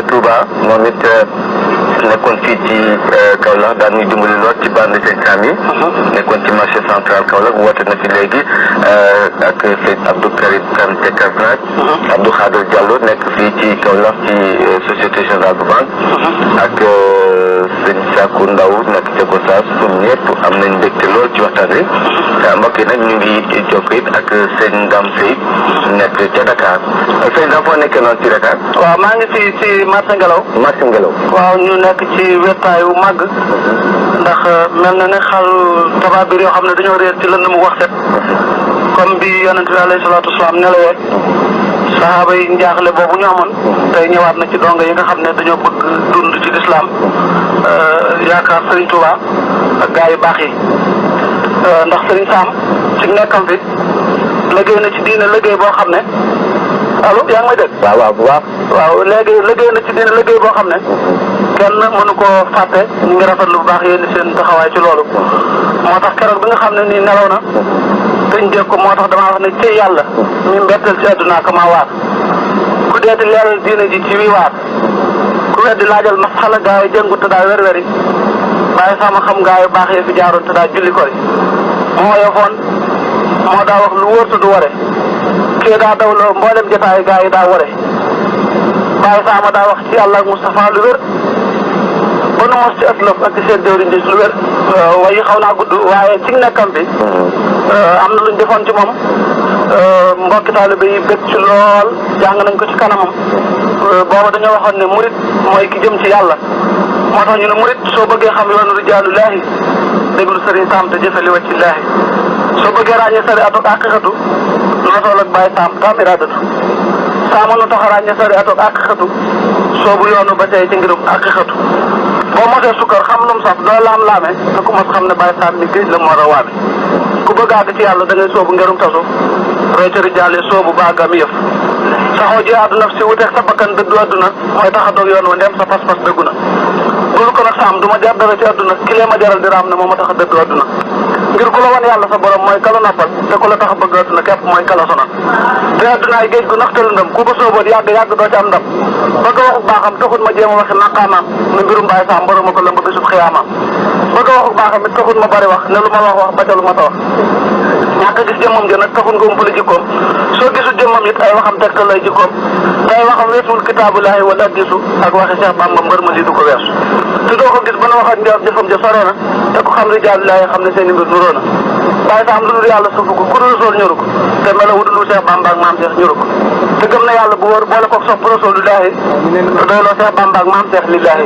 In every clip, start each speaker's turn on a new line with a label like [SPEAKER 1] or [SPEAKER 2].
[SPEAKER 1] Touba moom it nekkoon fii ci Kaolack daan ñu dimbali lool ci bande sëñ Sam yi. nekkoon ci marché central Kaolack woote na fi léegi ak sëñ Abdou Karim Kane Tekabrat. Abdou Khader Diallo nekk fii ci Kaolack ci société générale bu banque. ak sëñ Sakou Ndaw nekk ca Gossas ñoom ñëpp am nañ mbégte lool ci waxtaan wi. mbokk yi nag ñu ngi jokkoo it ak sëñ Ndam Sey nekk ca Dakar sëñ Ndam foo nekkee noonu ci Dakar.
[SPEAKER 2] waaw maa ngi fii ci marché Ngelaw.
[SPEAKER 1] marché Ngelaw.
[SPEAKER 2] waaw ñu nekk ci wettaayu màgg. ndax mel na ne xal tabaabir yoo xam ne dañoo réer ci lënd mu wax set. comme bi yonent bi alayhi salaatu wasalaam nelawee. saxaaba yi njaaxle boobu ñu amoon. tey ñëwaat na ci donga yi nga xam ne dañoo bëgg dund ci lislaam yaakaar Serigne Touba ak gaa yu baax yi. ndax Serigne Sam ci nekkam fi liggéey na ci diine liggéey boo xam ne allo yaa ngi may dégg.
[SPEAKER 1] waaw bu baax.
[SPEAKER 2] waaw léegi liggéey na ci diine liggéey boo xam ne kenn mënu koo fàtte ñu ngi rafetlu bu baax yéen seen taxawaay ci loolu. moo tax keroog bi nga xam ne nii nelaw na dañ dégg ko moo tax damaa wax ne ci yàlla mi mbetteel ci àdduna ak maa waar ku deeti leeral diine ji ci wii waar ku weddi laajal masxala gaa yi jëngu te daa wer-weri waaye sama xam gaa yu baax yi fi jaaroon te daa julli ko moo yofoon moo daa wax lu wóor te du ware kii daa dawloo mboolem jotaay gaa yi daa ware waaye sama daa wax ci yàlla ak Moustapha lu wér ba nu mos ci aslaf ak ci seen jëwriñ ji lu wér waaye xaw naa gudd waaye ci nekkam bi am na luñ defoon ci moom mbokki taalibe yi bëgg ci lool jàng nañ ko ci kanamam booba dañoo waxoon ne murit mooy ki jëm ci yàlla moo tax ñu ne murit soo bëggee xam yoonu rijaalullaahi déglu Sëriñ Sam te jëfe li wàccillaahi soo bëggee ràññee sari atoog àqiqatu losool ak bàyyi Sam tam iraadatu Sama nu tax a ràññee sari atoog àqiqatu soobu yoonu ba tey ci ngirum àqiqatu boo mosee sukkar xam lu mu saf doo laam-laame te ku mos xam ne bàyyi Sam mi géej la moo a waame ku bëgg àgg ci yàlla da ngay soobu ngerum tasu roy ca rijaale soobu baagam yëf saxoo ji àdduna si wuteeg sa bakkan dëddu àdduna mooy tax a doog yoon wa ndem sa pas-pas dëggu na bul ko nag Sam du ma jar dara ci àdduna ki lee ma jaral di raam ne moo ma tax a dëddu àdduna ngir ku la wan yàlla sa borom mooy kala noppal te ku la tax a bëgg àdduna képp mooy kala sonal te àdduna ay géej gu naxtal ndam ku ko sooboon yàgg doo ci am ndam bëgg a waxu baaxam taxul ma jéem a waxi maqaamaam ne mbirum Baye Sam borom a ko lëmb bisub xiyaamaam bëgg a waxu baaxam it taxul ma bari wax ne lu ma wax ba ca lu ma ta wax ñàkk a gis jëmmam ja nag taxul nga umpale jikkoom soo gisul jëmmam it ay waxam tegtal lay jikkoom te ay waxam weesul kitaabulaahi wala hadiisu ak waxi Cheikh Bamba mbër ma lii du ko weesu te doo ko gis ba na wax ak jëfam ja sore na te ku xam rijaalullaahi xam ne seen i mbir nuroo na Baye Sam lu dul yàlla suufu ko ku dul sool ñoru ko te melaw dul Cheikh Bamba ak maam Cheikh ñoru ko te gëm na yàlla bu wóor boole koog sopp rasulullaahi te doyloo Cheikh Bamba ak maam Cheikh lillaahi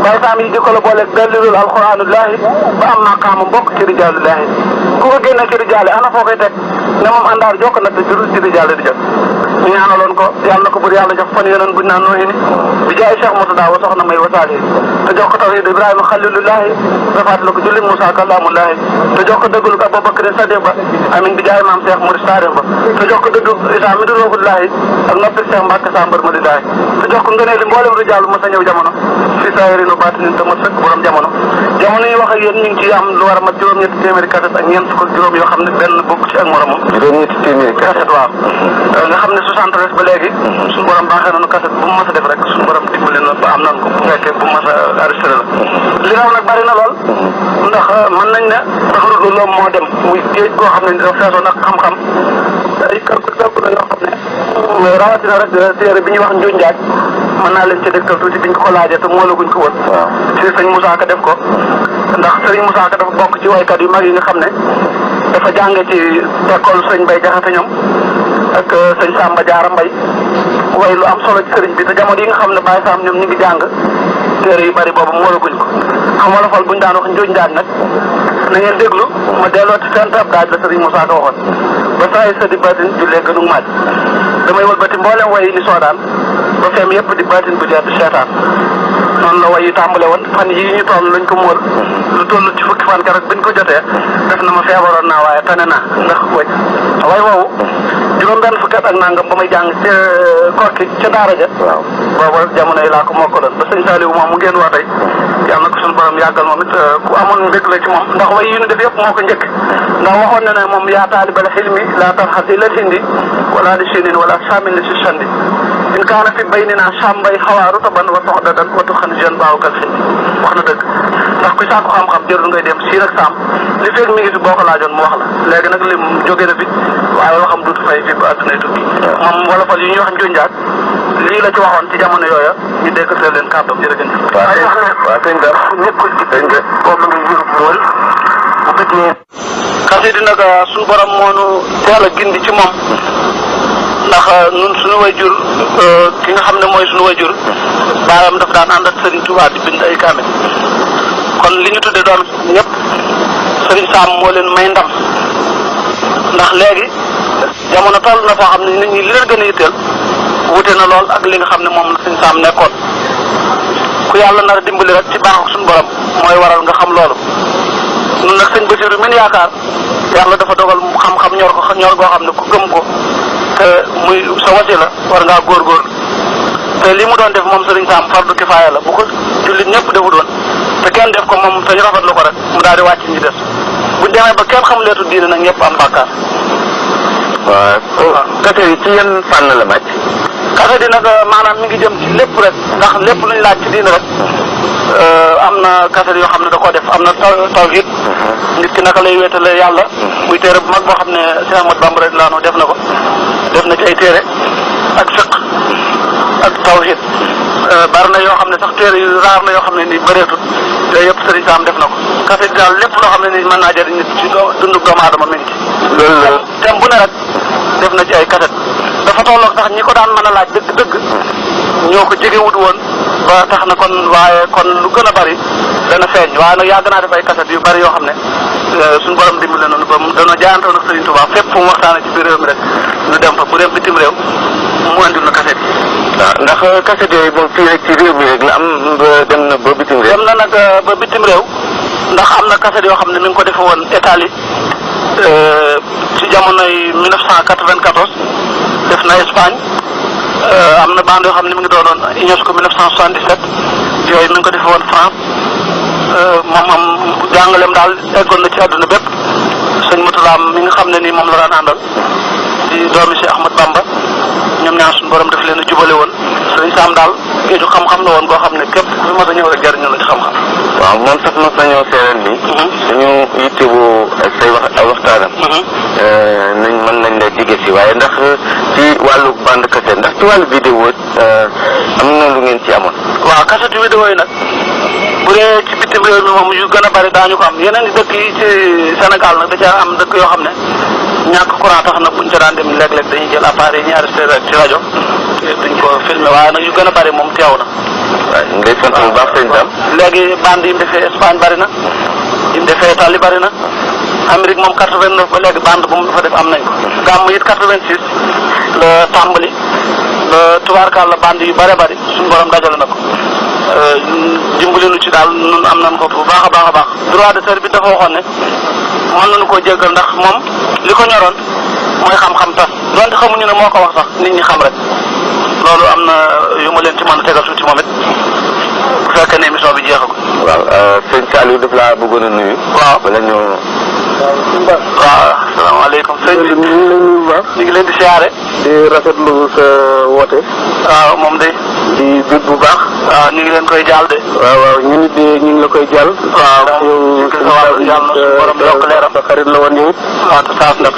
[SPEAKER 2] Baye Sam yi jikko la booleeg dalilul alquraanullaahi ba am maqaama mbokk ci rijaalullaahi ku ko génne ci rijaale ana foo koy teg ne moom àndaar jokk nag te jurul ci rijaale di jot ñu ñaanaloon ko yàlla na ko bur yàlla jox fan yoneen buñ naan nooyi ni bi jaay Cheikh Moussa Daaw soxna may wasaali te jox ko tawhid Ibrahima xalilullaahi rafaat la ko julli Moussa kalaamullaahi te jox ko dëggul ko Abubakar Sadiq ba amin bi jaay maam Cheikh Mourid Sadiq ba te jox ko dëggu Isa mi du roohullaahi ak noppi Cheikh Mbacke Sambar ma lillaahi te jox ko ngëneel li mboolem rijaalu mos a ñëw jamono fi saahirin wa baatinin te mos fekk borom jamono yi wax ak yéen ñu ngi ci am lu war a mat juróom-ñetti téeméeri kaset ak ñeent fukk ak juróom yoo xam ne benn bokk ci ak moromam
[SPEAKER 1] juróom-ñetti téeméeri
[SPEAKER 2] kaset waaw nga xam ne 73 ba léegi suñu borom baaxee nañu kaset bu mu mas a def rek suñu borom dimbali na ba am nañ ko bu fekkee bu mas a arrêté la li raw nag bari na lool ndax mën nañ ne taxaru loom moo dem muy géej goo xam ne dafa feesoon ak xam-xam ay kalku la yoo xam ne rawatina rek téere bi ñuy wax Njuuj Njaaj mën naa leen ci dëgtal tuuti biñ ko laajee te moolaguñ ko woon ci sëñ Moussa Ka def ko ndax sëñ Moussa Ka dafa bokk ci waykat yu mag yi nga xam ne dafa jànge ci école sëñ Mbay Jaxate ñoom ak sëñ Samba Jaara Mbay way lu am solo ci sëriñ bi te jamono yi nga xam ne Baye Sam ñoom ñu ngi jàng téere yu bari boobu moolaguñ ko xam wala fal buñ daan wax Njuuj Njaaj nag na ngeen déglu ma delloo ci fent ab daaj la sëriñ Moussa Ka waxoon ba saa yi sa di batin jullee gënu maaj damay wëlbati mboolem way ni soodaan ba feem yëpp di batin bu jeex seetaan noonu la way yi tàmbale woon fan yi ñu toll lañ ko móol lu toll ci fukki fan keroog biñ ko jotee def na ma feebaroon naa waaye tane naa ndax wëj way woowu juróom benn fukki at ak nangam ba may jàng ca Korki ca daara ja boobu jamono yi laa ko mokkaloon ba sëñ Saliou moom mu ngeen waa tey yàlla na ko suñu borom yàggal moom it ku amoon mbég la ci moom ndax way yi ñu def yëpp moo ko njëkk ndax waxoon na ne moom yaa taalibal xilmi laa tarxas ilal hindi wala li sinin wala saamin li si sandi in kaana fi baynina sàmbay xawaaru taban wa toxdadan wa tuxan jeune baaw kal xin wax na dëgg ndax ku sàkku xam-xam jërul ngay dem siin ak saam li fekk mi ngi fi boo ko laajoon mu wax la léegi nag lim jóge na fi waaye waxam duutu fay fi ba àddunay tukki moom wolofal yi ñuy wax njuñjaat lii la ci waxoon ci jamono yooya ñu dégg see leen kàddoom jërëjëf.
[SPEAKER 1] waaw sëñ Dame nekkul ci sëñ bi moom la ngay yërub lool bu bëggee.
[SPEAKER 2] xasida nag suñu borom moo nu teel a gindi ci moom ndax ñun suñu wayjur ki nga xam ne mooy suñu wayjur baayam daf daan ànd ak Serigne Touba di bind ay kaamil kon li ñu tuddee doom ñëpp Serigne Sam moo leen may ndam ndax léegi jamono toll na foo xam ne nit ñi li leen gën a yitteel wute na lool ak li nga xam ne moom la Serigne Sam nekkoon ku yàlla nar a dimbali rek ci baaxu suñu borom mooy waral nga xam loolu. ñun nag sëñ Basiru min yaakaar yàlla dafa dogal xam-xam ñor goo xam ne ku gëm ko te muy sa wasila war ngaa góorgóor te li mu doon def moom Sëriñ Sam fardu kifaaya la bu ko jullit ñëpp defu doon te kenn def ko moom te ñu rafetlu ko rek mu daal di wàcc ñi des buñ demee ba kenn xam leetu diine nag ñëpp am bàkkaar.
[SPEAKER 1] waaw kase yi ci yan fànn la màcc.
[SPEAKER 2] kase di nag maanaam mi ngi jëm ci lépp rek ndax lépp luñ laaj ci diine rek am na kaset yoo xam ne da koo def am na tawhid nit ki naka lay wéetale yàlla muy téere bu mag boo xam ne Cheikh Ahmad Bamba radiyallahu anhu def na ko def na ci ay téere ak fiq ak tawhid bari na yoo xam ne sax téere yu raar na yoo xam ne ni bëreetut yooyu yëpp Sëriñ Sam def na ko kaset daal lépp loo xam ne ni mën naa jëriñ nit ci dundu doomu aadama mi ngi ci loolu thème bu ne rek def na ci ay kaset dafa tolloog sax ñi ko daan mën a laaj dëgg-dëgg ñoo ko jegewut woon ba tax na kon waaye kon lu gën a bari dana feeñ waaye nag yàgg naa def ay kaset yu bari yoo xam ne suñu borom dimbali nañu ba dana jaayantoo nag Serigne Touba fépp fu mu waxtaanee ci biir réew mi rek ñu dem fa bu dem bitim réew mu andil na kaset yi.
[SPEAKER 1] waaw ndax kaset yooyu moom fii rek ci réew mi rek la am dem na ba bitim réew.
[SPEAKER 2] dem na nag ba bitim réew ndax am na kaset yoo xam ne mi ngi ko defe woon Italie ci jamonoy 1994 def na Espagne. am na bande yoo xam ne mi ngi doonoon UNESCO 1977 yooyu mi ngi ko defee woon France moom am jàngaleem daal eggoon na ci àdduna bépp sëñ Mutulaam mi nga xam ne nii moom la daan àndal di doomi si Ahmad Bamba ñoom ñaar suñu borom daf leen a jubale woon sëñ Sam daal géeju xam-xam la woon koo xam ne képp ku mos a ñëw rek jariñu la ci xam-xam.
[SPEAKER 1] waaw moom sax mos nañoo seereen ni dañu yittewoo say waxtaanam. nañ mën nañ la jige si waaye ndax ci wàllu bande cassette ndax ci wàllu vidéo am na lu ngeen ci amoon.
[SPEAKER 2] waaw cassette vidéo yi nag bu dee ci bitim réew mi moom yu gën a bari daañu ko am yeneen dëkk yi ci Sénégal nag da ca am dëkk yoo xam ne ñàkk courant tax na buñ ca daan dem léeg-léeg dañuy jël appareil yi ñu enregistré rek ci rajo duñ ko filmé waaye nag yu gën a bari moom teew na.
[SPEAKER 1] waaw ñu ngi lay sant bu baax sëñ Sam.
[SPEAKER 2] léegi bande yi mu defee Espagne bari na yi mu defee Italie bari na Amérique moom 89 ba léegi bande bu mu fa def am nañ ko. gàmm it 86 la tàmbali ba tubaarkaal la bande yu bare bari suñu borom dajale na ko. dimbali nu ci daal ñun am nañ ko bu baax a baax a baax droit d'auteur bi dafa waxoon ne mën nañu koo jéggal ndax moom li ko ñoroon mooy xam-xam tas donte xamuñu ne moo ko wax sax nit ñi xam rek loolu am na yu ma leen ci mën a tegal tuuti moom it bu fekkee ne émission bi jeexagul.
[SPEAKER 1] waaw sëñ Saliou daf laa bëggoon a nuyu.
[SPEAKER 2] waaw
[SPEAKER 1] bala ñu.
[SPEAKER 2] waaw asalaamaaleykum sëñ bi ñu ngi leen di siyaare.
[SPEAKER 3] di rafetlu sa woote.
[SPEAKER 2] waaw moom de.
[SPEAKER 3] di bég bu baax.
[SPEAKER 2] waaw ñu ngi leen koy jaal de.
[SPEAKER 3] waaw ñu nit de ñu ngi la koy jàll.
[SPEAKER 2] waaw
[SPEAKER 3] yow
[SPEAKER 2] yàlla na suñu borom yokk leeram.
[SPEAKER 3] sa xarit la woon yow.
[SPEAKER 2] waaw te saas na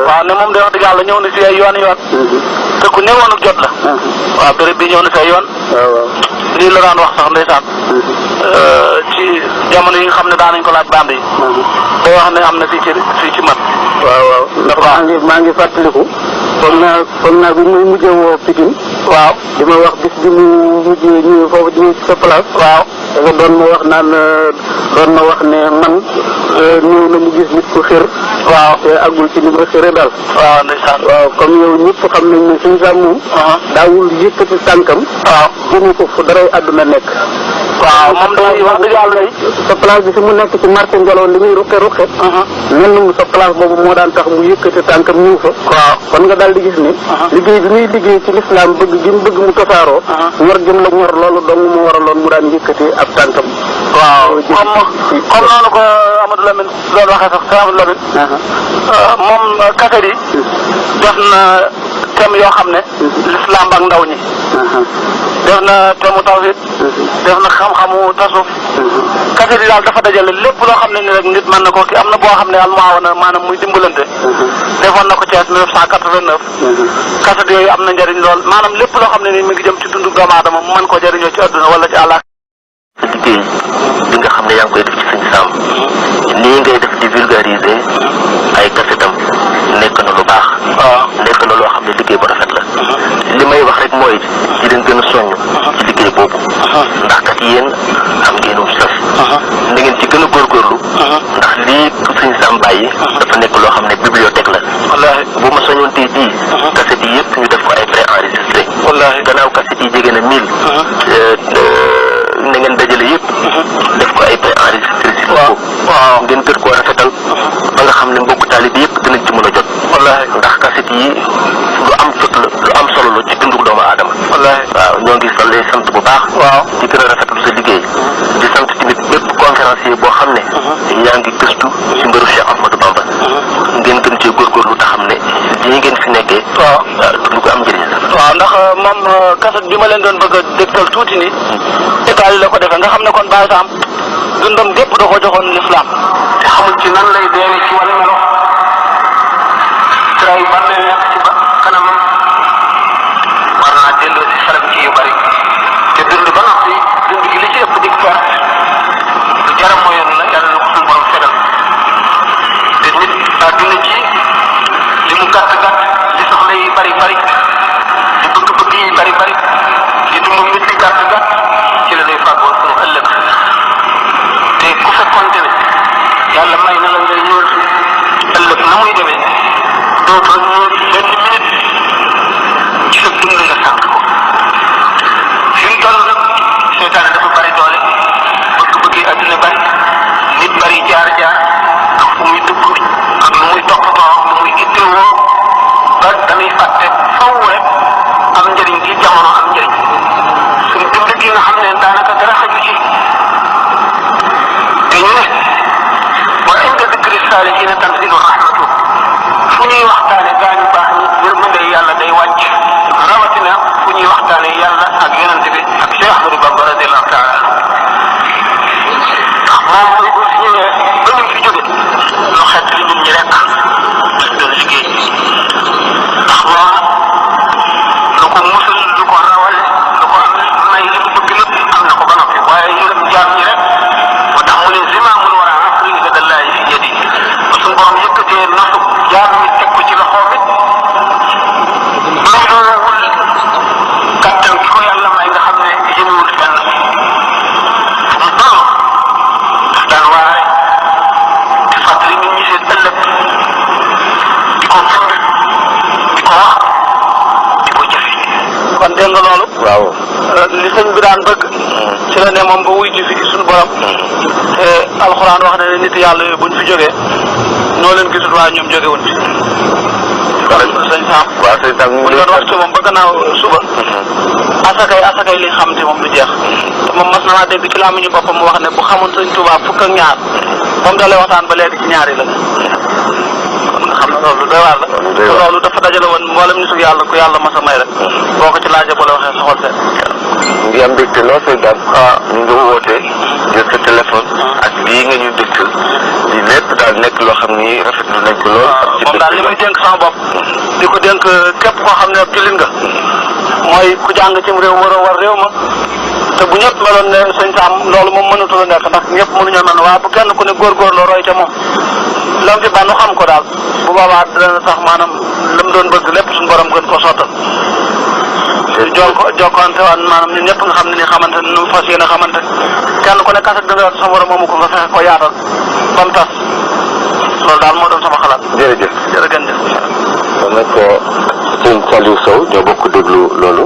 [SPEAKER 2] waaw ne moom de wax dëgg yàlla ñëw na fi ay yoon te ku néewoon ak jot la. waaw béréb bi ñëw na fi ay yoon.
[SPEAKER 3] waaw
[SPEAKER 2] lii la daan wax sax ndeysaan. ci jamono yi nga xam ne daan nañ ko laaj bande yi. day wax ne am na fii ci man.
[SPEAKER 3] waaw ndax maa ngi fàttaliku. foog naa bi muy mujjee woo Pikine.
[SPEAKER 2] waaw
[SPEAKER 3] di ma wax bis bi mu mujjee ñëw foofu di ci sa place.
[SPEAKER 2] waaw
[SPEAKER 3] da nga doon ma wax naan doon ma wax ne man ñëw na mu gis nit ku xër.
[SPEAKER 2] waaw
[SPEAKER 3] te àggul ci ni ma xëree daal.
[SPEAKER 2] waaw ndeysaan.
[SPEAKER 3] waaw comme yow ñëpp xam nañ ne suñu Sam moom. daawul yëkkati tànkam.
[SPEAKER 2] waaw
[SPEAKER 3] jëmi ko fu daray àdduna nekk.
[SPEAKER 2] waaw moom day wax dëgg yàlla day.
[SPEAKER 3] sa place bi fi mu nekk ci marché Ngelaw li muy ruqe. mel na mu sa place boobu moo daan tax mu yëkkati tànkam ñëw fa.
[SPEAKER 2] waaw
[SPEAKER 3] kon nga daal di gis ne. liggéey bi muy liggéey ci lislaam bëgg gi mu bëgg mu tasaaroo. ñor jëm la ñor loolu dong mu waraloon mu daan yëkkati ab tànkam.
[SPEAKER 2] waaw comme noonu ko Amadou Lamine doon waxee sax Amadou Lamine. moom kaset yi def na thème yoo xam ne l'islam ak ndaw ñi def na thème tawhid def na xam-xamu tasuf kaset yi daal dafa dajale lépp loo xam ne ni rek nit mën na ko ki am na boo xam ne almuawana maanaam muy dimbalante defoon na ko ci 1989 kaset yooyu am na njëriñ lool maanaam lépp loo xam ne ni mi ngi jëm ci dundu doomu aadama mu mën ko jëriñoo ci adduna wala ci àllaa
[SPEAKER 1] liggéey bi nga xam ne yaa ngi koy def ci Sëñ Sam nii ngay def di vulgariser ay kasetam nekk na lu baax nekk na loo xam ne liggéey bu rafet la li may wax rek mooy di leen gën a soññ ci liggéey boobu ndax kat yéen am ngeenum sas na ngeen ci gën a góorgóorlu ndax lii Sëñ Sam bàyyi dafa nekk loo xam ne bibliothèque la wallaahi bu ma soñoon tey jii kaset yi yëpp ñu def ko ay pré-enregistré wallaahi gannaaw kaset yi jege na 1000 na ngeen dajale yëpp def ko ay pré-enregistré si waaw ngeen gën koo rafetal ba nga xam ne mbokku taalibe yëpp dinañ ci mën a jot wallaahi ndax kaset yi lu am jot la lu am solo la ci dundu doomu aadama wallaahi waaw ñoo ngi lay sant bu baax waaw di gën a rafetlu sa liggéey di sant tamit bépp conférencier boo xam ne yaa ngi gëstu ci mbiru Cheikh Ahmadou Bamba ngeen gën cee góorgóorlu te xam ne lii ngeen fi nekkee waaw dund ko am njëriñ la waaw ndax moom kaset bi ma leen doon bëgg a dégtal tuuti ni Italie la ko defee nga xam ne kon Baye Sam dundam gépp da ko joxoon l'islam te xamul ci nan lay deewee ci wàllu melo tray ban lay nekk ci ba kanamam war naa delloo si xelam ci yu bari te dund ba noppi dund gi li ci ëpp di perte lu jaram mooyoon la yàlla na ko suñu borom fegal te nit dund ci li mu gàtt gàtt li soxla yi bari bari li bëgg-bëgg yi bari bari li dund nit di gàtt gàtt ci la lay fàggoo suñu ëllëg te ku fekkoonte ne yàlla may na la ngay ñëw ëllëg na muy demee dootoo ñëw benn minute ci sa dund nga sànq ko fi mu toll nag seytaane dafa bari doole bëgg-bëgg yi adduna bari nit bari jaar-jaar ak fu muy dugg ak lu muy toppatoo ak lu muy ittewoo ba dañuy fàtte faw rek am njëriñ gi jamono am njëriñ suñu dund gi nga xam ne daanaka dara xaju ci te ñu ne wa inda dikri saalihiina tanzilu rahmatu fu ñuy waxtaane gaañu baax ñi yërmande yàlla day wàcc rawatina fu ñuy waxtaane yàlla ak yonente bi ak Cheikh Ahmadou Bamba radiallahu taala ndax moom mooy bu fi ñëwee ba ñu fi jóge lu xet li nit ñi rek lañ doon liggéey ndax moom lu ko musul lu ko rawale lu ko may li mu bëgg lépp am na ko ba noppi waaye yërëm jaam ñi rek moo tax mu ne zimaamul war a asri ladallaahi fi yadi ba suñu borom yëkkatee nasu jaam ñi teg ko ci loxoom it looluwul kàttan gi ko yàlla may nga xam ne yënguwul fenn fu mu toll daf daan waare di fàttali nit ñi seen ëllëg di ko bind di ko wax di ko jëfe kon dégg nga loolu waaw li sëñ bi daan bëgg ci la ne moom ba wuy ji fi suñu borom te alxuraan wax na ne nit yàlla yooyu buñ fi jógee noo leen gisul waaye ñoom jóge wuñ fi sëñ Sam waaw sëñ Sam ñu doon wax ci moom ba gannaaw suba asakay li xam te moom du jeex te moom mas na maa dégg ci làmmiñu boppam mu wax ne bu xamoon sëñ Tuubaa fukk ak ñaar moom dalee waxtaan ba léegi ci ñaar yi la kon nga xam ne loolu doy waar la te loolu dafa dajale woon mboolem nitu yàlla ku yàlla mas a may rek boo ko ci laajee ba la waxee soxal seen ngi am mbégte lool sëñ Dame ñu ngi woote jël sa téléphone ak lii nga ñu dégtal di lépp daal nekk loo xam ni rafetlu nañ ko lool moom daal li muy dénk sama bopp di ko dénk képp koo xam ne ab jullit nga mooy ku jàng cim réew war réew ma te bu ñëpp meloon ne sëñ Sam loolu moom mënatu la nekk ndax ñëpp mënuñoo mel waaye bu kenn ku ne góorgóorloo roy ca moom lam fi ba nu xam ko daal bu boobaa dana tax maanaam lam doon bëgg lépp suñu borom gën ko sottal jokkoonte waan maanaam ñun ñëpp nga xam ne ni xamante nu fas yéene xamante kenn ku ne kaset bi nga yor sa borom moomu ko nga fexe ko yaatal ba mu tas loolu daal moo doon sama xalaat. jërëjëf jërëjëf. kon nag sëñ Saliou Sow ñoo bokk déglu loolu.